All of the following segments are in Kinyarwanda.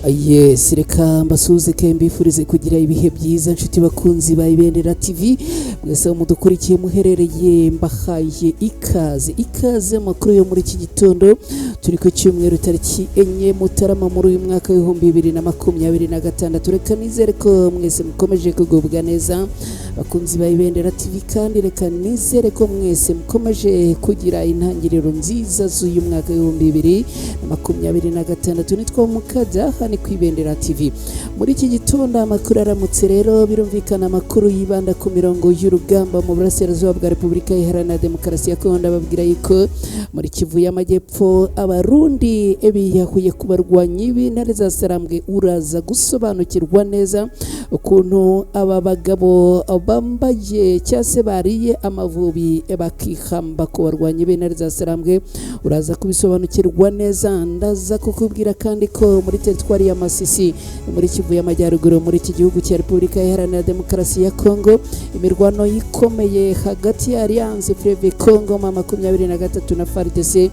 Yes, reka mbasuze mbifurize kugira ibihe byiza nshuti bakunzi ba Ibendera TV mwese mudukurikiye muherereye mbahaye ikaze makuru yo muri iki gitondo turi ku cyumweru tariki 4 Mutarama muri uyu mwaka wa 2026. Reka nizere ko mwese mukomeje kugubwa neza bakunzi ba Ibendera TV, kandi reka nizere ko mwese mukomeje kugira intangiriro nziza z'uyu mwaka wa 2026. Nitwa Mukada hani ku Ibendera TV. Muri iki gitondo amakuru aramutse rero birumvikana amakuru yibanda ku mirongo y'urugamba mu burasirazuba bwa Repubulika Iharanira Demokarasi ya Kongo. Babwira yuko muri Kivu y'Amajyepfo abarundi biyahuye ku barwanyi b'intare za Sarambwe. Uraza gusobanukirwa neza ukuntu aba bagabo bambaye cyase bariye amavubi bakihamba ku barwanyi b'intare za Sarambwe. Uraza kubisobanukirwa neza. Ndaza kukubwira kandi ko muri teritwari ya Masisi muri Kivu y'Amajyaruguru muri iki gihugu cya Repubulika Iharanira Demokarasi ya Kongo imirwano ikomeye hagati ya Alliance Fleuve Congo ma 23 na FARDC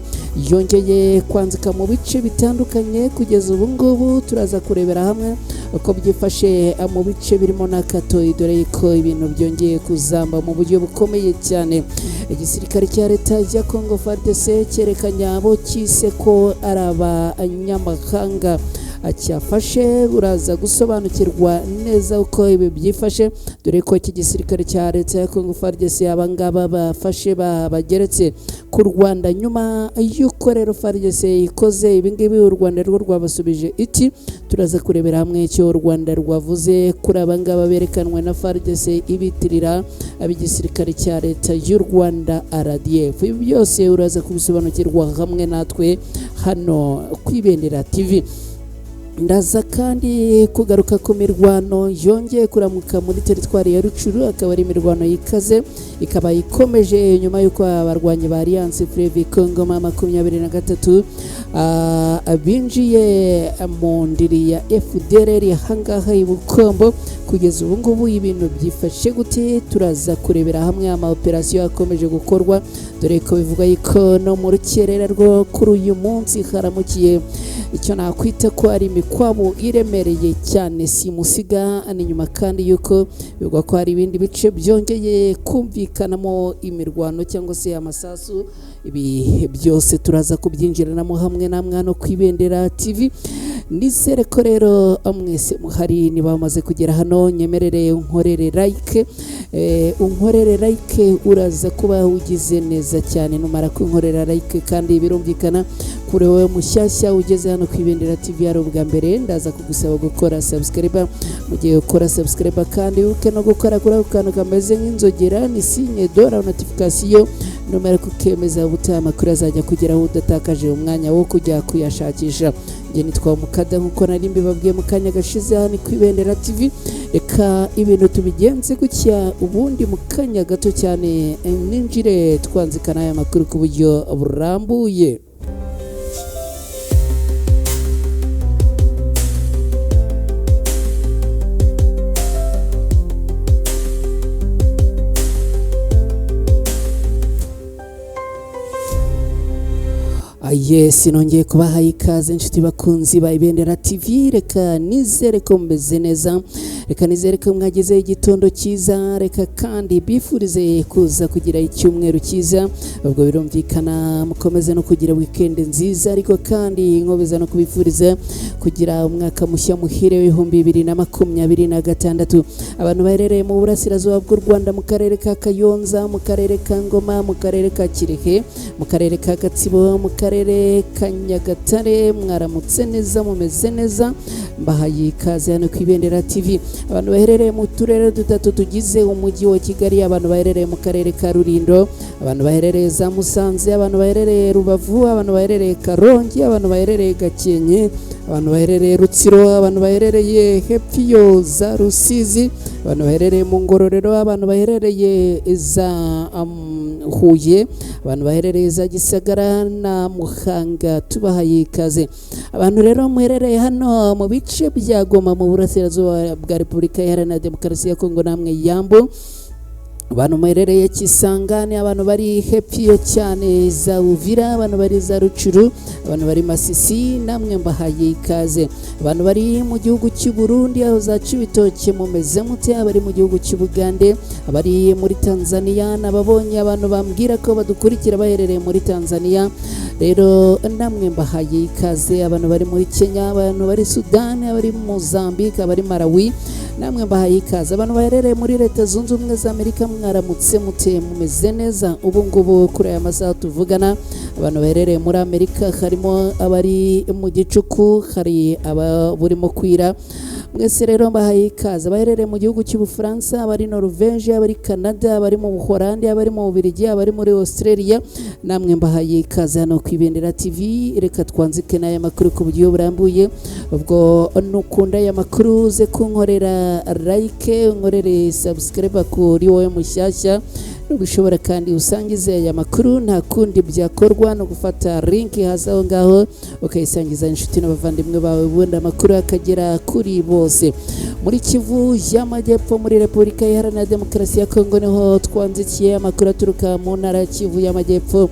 yongeye kwanzika mu bice bitandukanye. Kugeza ubu ngubu turaza kurebera hamwe uko byifashe mu bice birimo na Katoyi, dore ko ibintu byongeye kuzamba mu buryo bukomeye cyane. Igisirikare cya leta ya Kongo FARDC cyerekanye abo cyise ko ari abanyamahanga acyafashe. Uraza gusobanukirwa neza uko ibi byifashe, dore ko iki gisirikare cya leta ya Kongo FARDC abangaba bafashe bageretse ku Rwanda. Nyuma y'uko rero FARDC ikoze ibingibi u Rwanda rwo rwabasubije iki, turaza kurebera hamwe icyo u Rwanda rwavuze kuri abangaba berekanwe na FARDC ibitirira abigisirikare cya leta y'u Rwanda RDF. Ibi byose uraza kubisobanukirwa hamwe natwe hano ku Ibendera TV. Ndaza kandi kugaruka ku mirwano yongeye kuramuka muri teritwari ya Rucuru, akaba ari imirwano yikaze ikaba ikomeje nyuma y'uko abarwanyi ba Alliance Fleuve Congo ma 23 abinjiye mu ndiri ya FDLR hangaha i Bukombo. Kugeza ubu ngubu ibintu byifashe gute, turaza kurebera hamwe ama operation akomeje gukorwa, dore ko bivuga yuko no mu rukerera rwo kuri uyu munsi haramukiye icyo nakwita ko ari imikwabo iremereye cyane simusiga. Ni nyuma kandi yuko bivugwa ko hari ibindi bice byongeye kumvikanamo imirwano cyangwa se amasasu. Ibi byose turaza kubyinjiranamo hamwe namwe hano ku Ibendera TV. Nizere ko rero mwese muhari, niba bamaze kugera hano nyemerere unkorere like, uraza kuba ugize neza cyane numara kunkorera like. Kandi birumvikana kuri wowe mushyashya ugeze hano ku Ibendera TV ari ubwa mbere, ndaza kugusaba gukora subscribe. Mu gihe ukora subscribe kandi uke no gukora kuri ako kantu kameze nk'inzogera ni signe dora notification, numara kukemeza ubutaha amakuru azajya kugeraho udatakaje umwanya wo kujya kuyashakisha. Nge nitwa Mukada nkuko nari mbibabwiye mu kanya gashize hano ku Ibendera TV. Reka ibintu tubigenze gutya, ubundi mu kanya gato cyane ninjire twanzikana aya makuru ku buryo burambuye. Yes, nongeye kubaha ikaze inshuti bakunzi ba Ibendera TV. Reka nizere ko mbeze neza, reka nizere ko mwagize igitondo cyiza, reka kandi bifurize kuza kugira icyumweru cyiza. Ubwo birumvikana mukomeze no kugira weekend nziza, ariko kandi nkobeza no kubifuriza kugira umwaka mushya muhire wa 2026. Abantu baherereye mu burasirazuba bw'u Rwanda mu karere ka Kayonza, mu karere ka Ngoma, mu karere ka Kirehe, mu karere ka Gatsibo, mu karere ka Nyagatare, mwaramutse neza, mumeze neza, mbahaye ikaze hano ku Ibendera TV. Abantu baherereye mu turere dutatu tugize umujyi wa Kigali, abantu baherereye mu karere ka Rulindo, abantu baherereye za Musanze, abantu baherereye Rubavu, abantu baherereye Karongi, abantu baherereye Gakenke, abantu baherereye Rutsiro, abantu baherereye Hepfo za Rusizi, abantu baherereye mu Ngororero, abantu baherereye za Huye, abantu baherereye za Gisagara na Muhanga, tubahaye ikaze. Abantu rero muherereye hano mu bice bya Goma mu burasirazuba bwa Repubulika Iharanira Demokarasi ya Kongo namwe Yambo, abantu muherereye Kisangani, abantu bari hepfo cyane za Uvira, abantu bari za Rucuru, abantu bari Masisi, namwe mbahaye ikaze. Abantu bari mu gihugu cy'u Burundi aho za Cibitoke mumeze mute, abari mu gihugu cy'u Bugande, abari muri Tanzania, nababonye abantu bambwira ko badukurikira baherereye muri Tanzania, rero namwe mbahaye ikaze. Abantu bari muri Kenya, abantu bari Sudan, abari Mozambique, abari Malawi, namwe mbahaye ikaze. Abantu baherereye muri Leta Zunze Ubumwe za Amerika, mwaramutse mute, mumeze neza ubu ngubu kuri aya masaha tuvugana. Abantu baherereye muri Amerika harimo abari mu gicuku, hari aburimo kwira, mwese rero mbahaye ikaze. Abaherereye mu gihugu cy'Ubufaransa, abari Norvège, abari Canada, abari mu Buholandi, abari mu Bubiligi, abari muri Australia, namwe mbahaye ikaze hano ku Ibendera TV. Reka twanzike n'aya makuru ku buryo burambuye. Ubwo nukunda aya makuru ze kunkorera like, unkorere subscribe kuri wowe mushyashya, ushobora kandi usangize aya makuru, nta kundi byakorwa no gufata link hasi aho ngaho ukayisangiza inshuti n'abavandimwe bawe, ubundi amakuru akagera kuri bose. Muri Kivu y'Amajyepfo muri Repubulika Iharanira Demokarasi ya Kongo niho twanzikiye amakuru aturuka mu ntara ya Kivu y'Amajyepfo,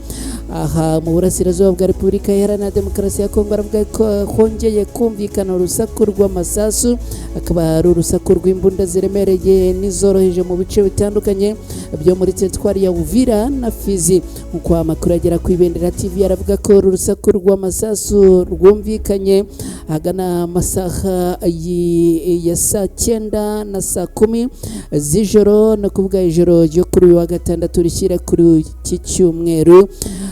aha mu burasirazuba bwa Repubulika Iharanira Demokarasi ya Kongo. Aravuga ko hongeye kumvikana urusaku rw'amasasu, akaba ari urusaku rw'imbunda ziremereye n'izoroheje mu bice bitandukanye byo muri teritwari ya Uvira na Fizi. Nkuko amakuru agera ku Ibendera TV aravuga ko urusaku rw'amasasu rwumvikanye hagana amasaha ya saa 9 na saa 10 z'ijoro, no kuvuga ijoro ryo kuri uyu wa gatandatu rishyira kuri iki cyumweru.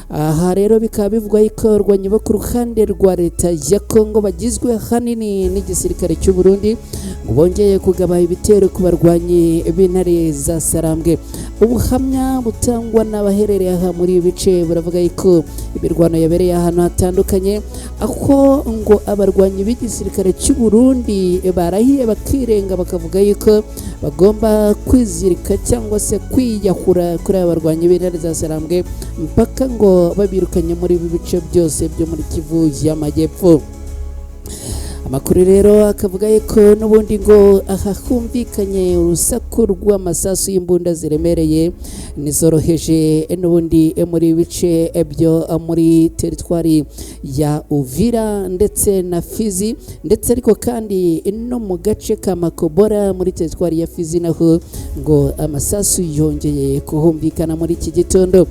Aha rero bikaba bivugwa ko rwanyi bo ku ruhande rwa leta ya Kongo bagizwe hanini n'igisirikare cy'u Burundi ngo bongeye kugaba ibitero ku barwanyi b'intare za Sarambwe. Ubuhamya butangwa n'abaherereye aha muri ibi bice buravuga ko imirwano yabereye ahantu hatandukanye, aho ngo abarwanyi b'igisirikare cy'u Burundi barahiye bakirenga bakavuga yuko bagomba kwizirika cyangwa se kwiyahura kuri abarwanyi b'intare za Sarambwe mpaka ngo babirukanye muri ibi bice byose byo muri Kivu y'Amajyepfo. Amakuru rero akavuga ko n'ubundi ngo aha humvikanye urusaku rw'amasasu y'imbunda ziremereye n'izoroheje n'ubundi muri bice byo muri teritwari ya Uvira ndetse na Fizi, ndetse ariko kandi no mu gace ka Makobora muri teritwari ya Fizi naho ngo amasasu yongeye kuhumvikana muri iki gitondo.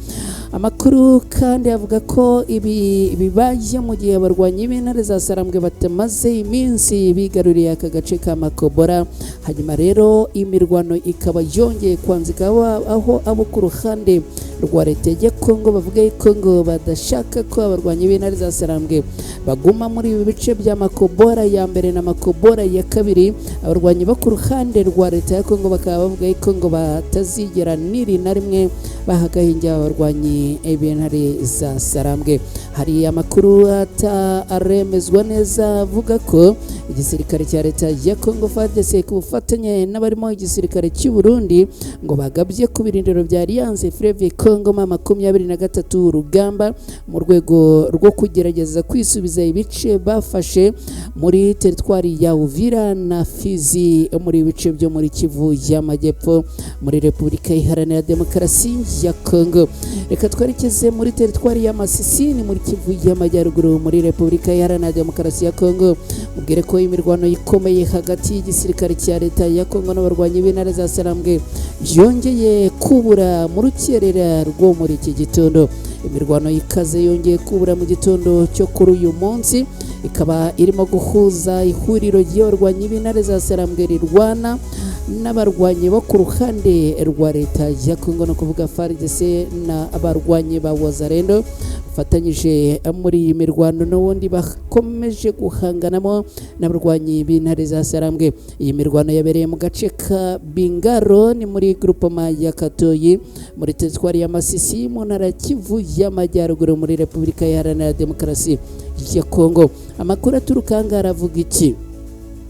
Amakuru kandi avuga ko ibi bibaye mu gihe abarwanyi b'intare za Sarambwe batamaze iminsi bigaruriye aka gace ka Makobora. Hanyuma rero imirwano ikaba yongeye kwanzika aho abo ku ruhande rwa leta ya Kongo bavuga ko ngo badashaka ko abarwanyi b'intare za Sarambwe baguma muri ibi bice bya Makobora ya mbere na Makobora ya kabiri. Abarwanyi bo ku ruhande rwa leta ya Kongo bakaba bavuga ko ngo batazigera niri na rimwe bahagahinja abarwanyi b'intare za Sarambwe. Hari amakuru ataremezwa neza avuga ko igisirikare cya leta ya Kongo FARDC ku bufatanye n'abarimo igisirikare cy'u Burundi ngo bagabye ku birindiro bya Alliance Fleuve Congo 23 urugamba mu rwego rwo kugerageza kwisubiza ibice bafashe muri teritwari ya Uvira na Fizi muri bice byo muri Kivu y'Amajyepfo muri Repubulika Iharanira Demokarasi ya Kongo. Reka twerekeze muri teritwari ya Masisi ni muri Kivu y'Amajyaruguru muri Repubulika Iharanira Demokarasi ya Kongo. Mubwire ko imirwano ikomeye hagati y'igisirikare cya leta ya Kongo n'abarwanyi b'intare za Sarambwe yongeye kubura mu rukerera rwo muri iki gitondo. Imirwano ikaze yongeye kubura mu gitondo cyo kuri uyu munsi, ikaba irimo guhuza ihuriro ry'abarwanyi b'intare za Sarambwe rirwana n'abarwanyi bo ku ruhande rwa leta ya Kongo, no kuvuga FARDC na abarwanyi ba Wazalendo bafatanyije muri iyi mirwano n'ubundi bakomeje guhanganamo n'abarwanyi b'intare za Sarambwe. Iyi mirwano yabereye mu gace ka Bingaro ni muri groupement ya Katoyi muri teritwari ya Masisi mu ntara ya Kivu y'Amajyaruguru muri Repubulika Iharanira Demokarasi ya Kongo. Amakuru aturuka ngara avuga iki?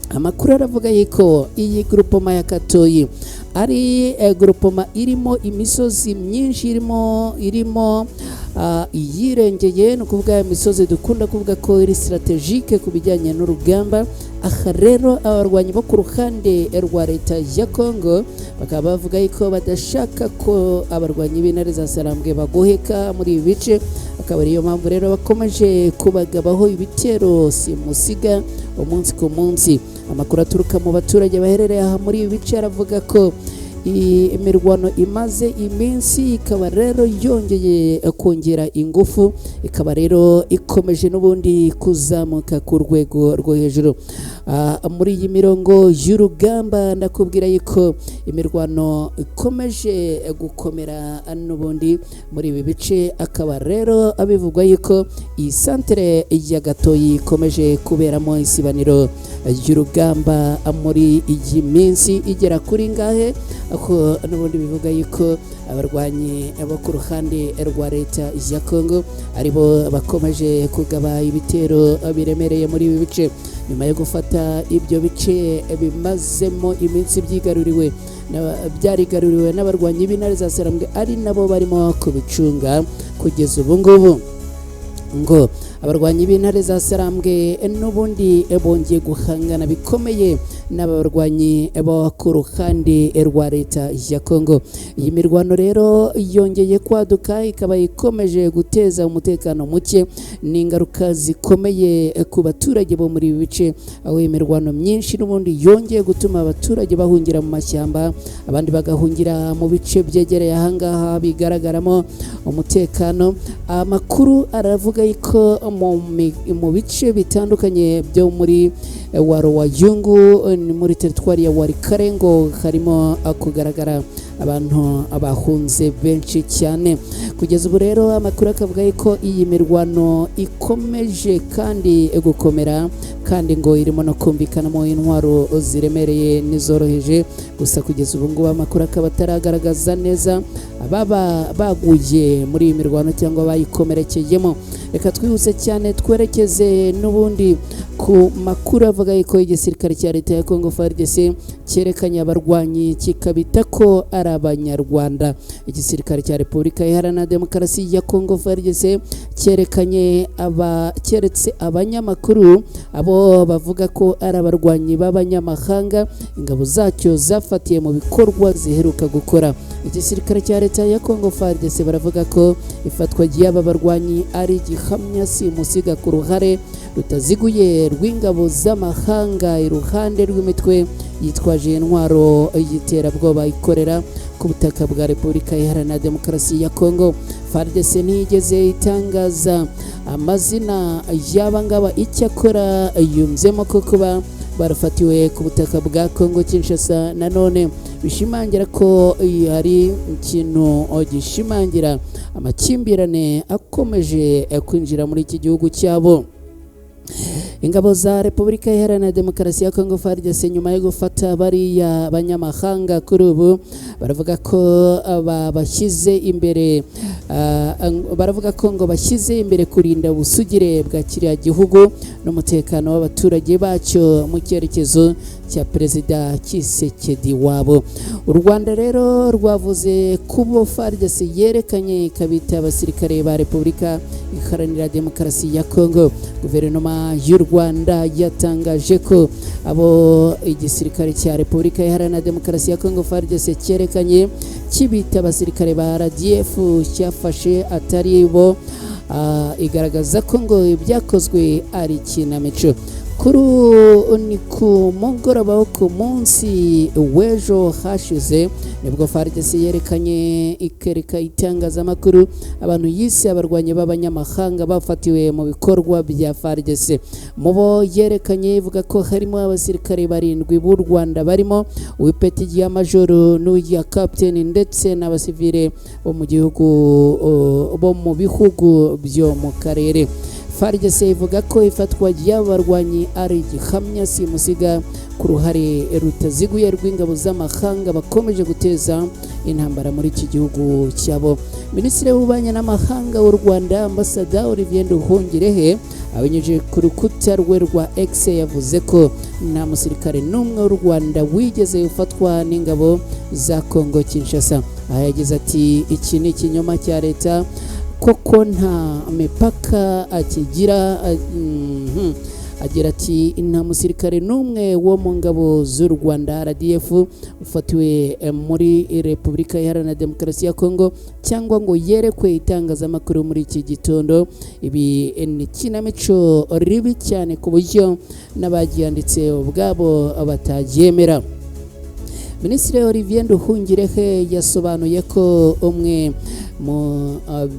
Amakuru aravuga yuko iyi groupement ya Katoyi ari groupement irimo imisozi myinshi irimo iyirengeye no kuvuga imisozi dukunda kuvuga ko iri strategique ku bijyanye n'urugamba. Aha rero abarwanyi bo ku ruhande rwa leta ya Kongo bakaba bavuga ko badashaka ko abarwanyi b'intare za Sarambwe bagoheka muri ibi bice, akaba ariyo mpamvu rero bakomeje kubagabaho ibitero simusiga umunsi ku munsi. Amakuru aturuka mu baturage baherereye aha muri ibi bice aravuga ko imirwano imaze iminsi ikaba rero yongeye kongera ingufu, ikaba rero ikomeje n'ubundi kuzamuka ku rwego rwo hejuru. Muri iyi mirongo y'urugamba ndakubwira yuko imirwano ikomeje gukomera n'ubundi muri ibi bice, akaba rero abivugwa yuko iyi santere ya Gatoyi ikomeje kuberamo isibaniro y'urugamba muri iyi minsi igera kuri ngahe, ako n'ubundi bivuga yuko abarwanyi bo ku ruhande rwa leta ya Kongo aribo bakomeje kugaba ibitero biremereye muri ibi bice nyuma yo gufata ibyo bice bimazemo iminsi byarigaruriwe n'abarwanyi b'intare za Sarambwe ari nabo barimo kubicunga kugeza ubu ngubu. Ngo abarwanyi b'intare za Sarambwe n'ubundi bongeye guhangana bikomeye n'abarwanyi bo ku ruhande rwa leta ya Kongo. Iyi mirwano rero yongeye kwaduka, ikaba ikomeje guteza umutekano muke n'ingaruka zikomeye ku baturage bo muri ibi bice, aho imirwano myinshi n'ubundi yongeye gutuma abaturage bahungira mu mashyamba, abandi bagahungira mu bice byegereye ahangaha bigaragaramo umutekano. Amakuru aravuga yuko mu bice bitandukanye byo muri Waro wa Yungu muri teritwari ya Walikale ngo harimo kugaragara abantu abahunze benshi cyane. Kugeza ubu rero amakuru akavuga ko iyi mirwano ikomeje kandi gukomera, kandi ngo irimo no kumvikanamo intwaro ziremereye n'izoroheje. Gusa kugeza ubu ngubu amakuru akaba ataragaragaza neza ababa baguye muri iyi mirwano cyangwa bayikomerekeyemo. Reka twihuse cyane twerekeze n'ubundi ku makuru avuga ko igisirikare cya leta ya Kongo FARDC cyerekanye abarwanyi kikabita ko ari abanyarwanda. Igisirikare cya Repubulika Iharanira Demokarasi ya Kongo FARDC cyeretse abanyamakuru abo bavuga ko ari abarwanyi b'abanyamahanga ingabo zacyo zafatiye mu bikorwa ziheruka gukora. Igisirikare cya leta ya Kongo FARDC baravuga ko ifatwa ry'aba barwanyi ari igihamya simusiga ku ruhare rutaziguye rw'ingabo z'amahanga iruhande rw'imitwe yitwaje intwaro y'iterabwoba ikorera ku butaka bwa Repubulika Iharanira Demokarasi ya Kongo. FARDC ntiyigeze itangaza amazina y'aba ngaba, icyakora yunzemo ko kuba barafatiwe ku butaka bwa Kongo Kinshasa nanone bishimangira ko hari ikintu gishimangira amakimbirane akomeje kwinjira muri iki gihugu cyabo. Ingabo za Repubulika Iharanira Demokarasi ya Kongo FARDC nyuma yo gufata bariya banyamahanga kuri ubu baravuga ko bashyize imbere kurinda ubusugire bwa kiriya gihugu n'umutekano w'abaturage bacyo mu cyerekezo cya Perezida Tshisekedi wabo. U Rwanda rero rwavuze kubo FARDC yerekanye ikabita abasirikare ba Repubulika Iharanira Demokarasi ya Kongo. Guverinoma y'u Rwanda yatangaje ko abo igisirikare cya Repubulika Iharanira Demokarasi ya Kongo FARDC cyerekanye kibita abasirikare ba RDF cyafashe atari bo, igaragaza ko ngo ibyakozwe ari ikinamico. Kuri ni ku mugoroba wo ku munsi w'ejo hashize nibwo FARDC yerekanye ikereka itangazamakuru abantu yise abarwanyi b'abanyamahanga bafatiwe mu bikorwa bya FARDC. Mubo yerekanye ivuga ko harimo abasirikare 7 b'u Rwanda barimo uw'ipeti rya majoro n'uya captain ndetse n'abasivile bo mu bihugu byo mu karere. FARDC ivuga ko ifatwa ry'abarwanyi ari gihamya simusiga ku ruhare rutaziguye rw'ingabo z'amahanga bakomeje guteza intambara muri iki gihugu cyabo. Minisitiri w'ububanyi n'amahanga w'u Rwanda Ambassadeur Olivier Nduhungirehe abinyujije ku rukuta rwe rwa X yavuze ko nta musirikare n'umwe w'u Rwanda wigeze ufatwa n'ingabo za Kongo Kinshasa. Aha yagize ati iki ni ikinyoma cya leta koko nta mipaka akigira. Agira ati nta musirikare n'umwe wo mu ngabo z'u Rwanda RDF ufatiwe muri Repubulika Iharanira Demokarasi ya Kongo cyangwa ngo yerekwe itangazamakuru muri iki gitondo. Ibi ni kinamico ribi cyane ku buryo n'abagiyanditse ubwabo batabyemera. Minisitiri Olivier Nduhungirehe yasobanuye ko umwe mu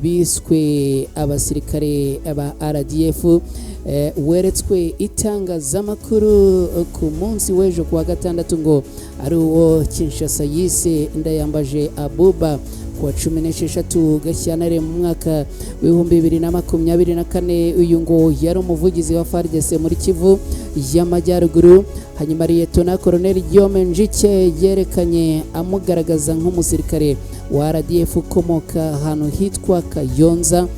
biswe abasirikare ba RDF weretswe itangazamakuru ku munsi w'ejo kuwa gatandatu ngo ari uwo Kinshasa yise Ndayambaje Abuba kuwa 16 Gashyantare mu mwaka w'2024. uyu ngo yari umuvugizi wa FARDC muri Kivu y'Amajyaruguru. Hanyuma Liyetona Colonel Guillaume Njike yerekanye amugaragaza nk'umusirikare wa RDF ukomoka ahantu hitwa Kayonza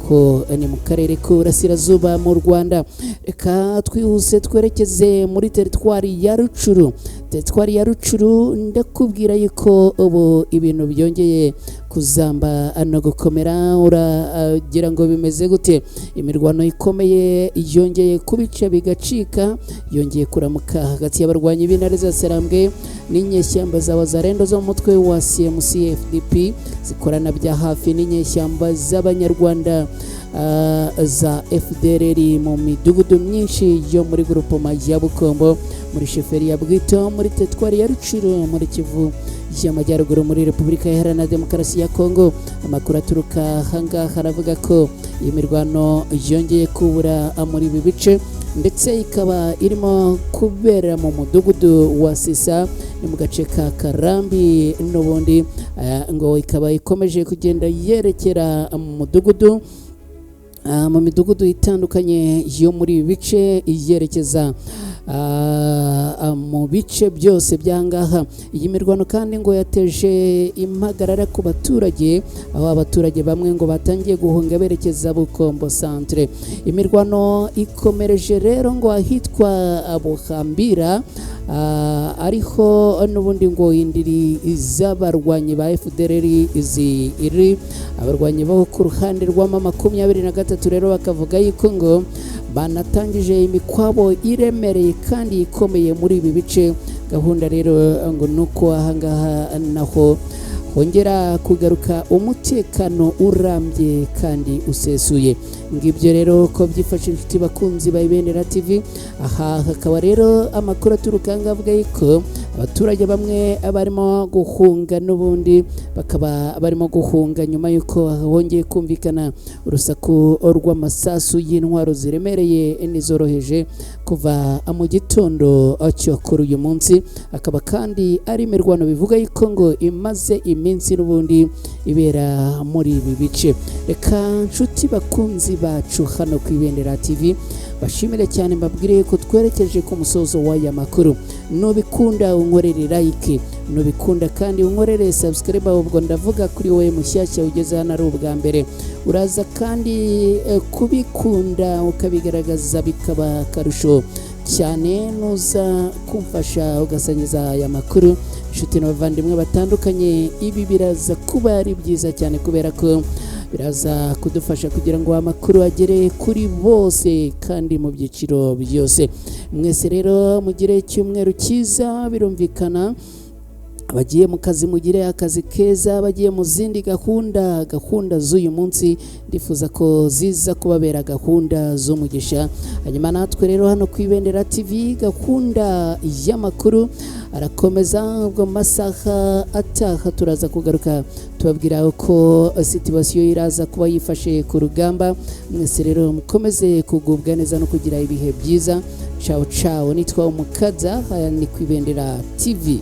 ko ni mu karere k'Uburasirazuba mu Rwanda. Reka twihuse twerekeze muri teritwari ya Rucuru. Teritwari ya Rucuru ndakubwira yuko ubu ibintu byongeye kuzamba no gukomera. Uragira ngo bimeze gute? Imirwano ikomeye yongeye kubica bigacika, yongeye kuramuka hagati y'abarwanyi b'intare za Sarambwe n'inyeshyamba za Wazalendo zo mu mutwe wa CMC FDP zikorana bya hafi n'inyeshyamba z'abanyarwanda za FDLR mu midugudu myinshi yo muri grupoma ya Bukombo, muri sheferi ya Bwito, muri teritwari ya Rucuru, muri Kivu y'Amajyaruguru, muri Repubulika Iharanira Demokarasi ya Kongo. Amakuru aturuka hanga haravuga ko iyi mirwano yongeye kubura muri ibi bice ndetse ikaba irimo kubera mu mudugudu wa Sisa ni mu gace ka Karambi n'ubundi ngo ikaba ikomeje kugenda yerekera mu midugudu itandukanye yo muri ibi bice yerekeza mu bice byose byangaha. Iyi mirwano kandi ngo yateje impagarara ku baturage, aho abaturage bamwe ngo batangiye guhunga berekeza Bukombo centre. Imirwano ikomereje rero ngo ahitwa Buhambira, ariho n'ubundi ngo indiri z'abarwanyi ba FDLR iri abarwanyi bo ku ruhande rwa 23 rero bakavuga yuko ngo banatangije imikwabo iremereye kandi ikomeye muri ibi bice. Gahunda rero ngo nuko ahangaha naho hongera kugaruka umutekano urambye kandi usesuye. Ngibyo rero ko byifashe inshuti bakunzi ba Ibendera TV. Aha hakaba rero amakuru aturuka ngavuga yuko abaturage bamwe barimo guhunga n'ubundi bakaba barimo guhunga nyuma yuko hongeye kumvikana urusaku rw'amasasu y'intwaro ziremereye n'izoroheje kuva mu gitondo cyo kuri uyu munsi. Akaba kandi ari imirwano bivuga yuko ngo imaze iminsi n'ubundi ibera muri ibi bice. Reka nshuti bakunzi bacu hano ku Ibendera TV bashimire cyane, mbabwire ko twerekeje ku musozo w'aya makuru. Nubikunda unkorere like, nubikunda kandi unkorere subscribe, ubwo ndavuga kuri wowe mushyashya ugeze hano ari ubwa mbere. Uraza kandi kubikunda ukabigaragaza bikaba karusho cyane, nuza kumfasha ugasangiza aya makuru inshuti n'abavandimwe batandukanye. Ibi biraza kuba ari byiza cyane kubera ko biraza kudufasha kugira ngo amakuru agere kuri bose kandi mu byiciro byose. Mwese rero mugire icyumweru cyiza, birumvikana abagiye mu kazi mugire akazi keza, bagiye mu zindi gahunda z'uyu munsi ndifuza ko ziza kubabera gahunda z'umugisha. Hanyuma natwe rero hano ku Ibendera TV gahunda y'amakuru arakomeza. Ubwo masaha ataha turaza kugaruka tubabwira uko situation iraza kuba yifashe ku rugamba. Mwese rero mukomeze kugubwa neza no kugira ibihe byiza. Ciao ciao, nitwa Umukaza, haya ni ku Ibendera TV.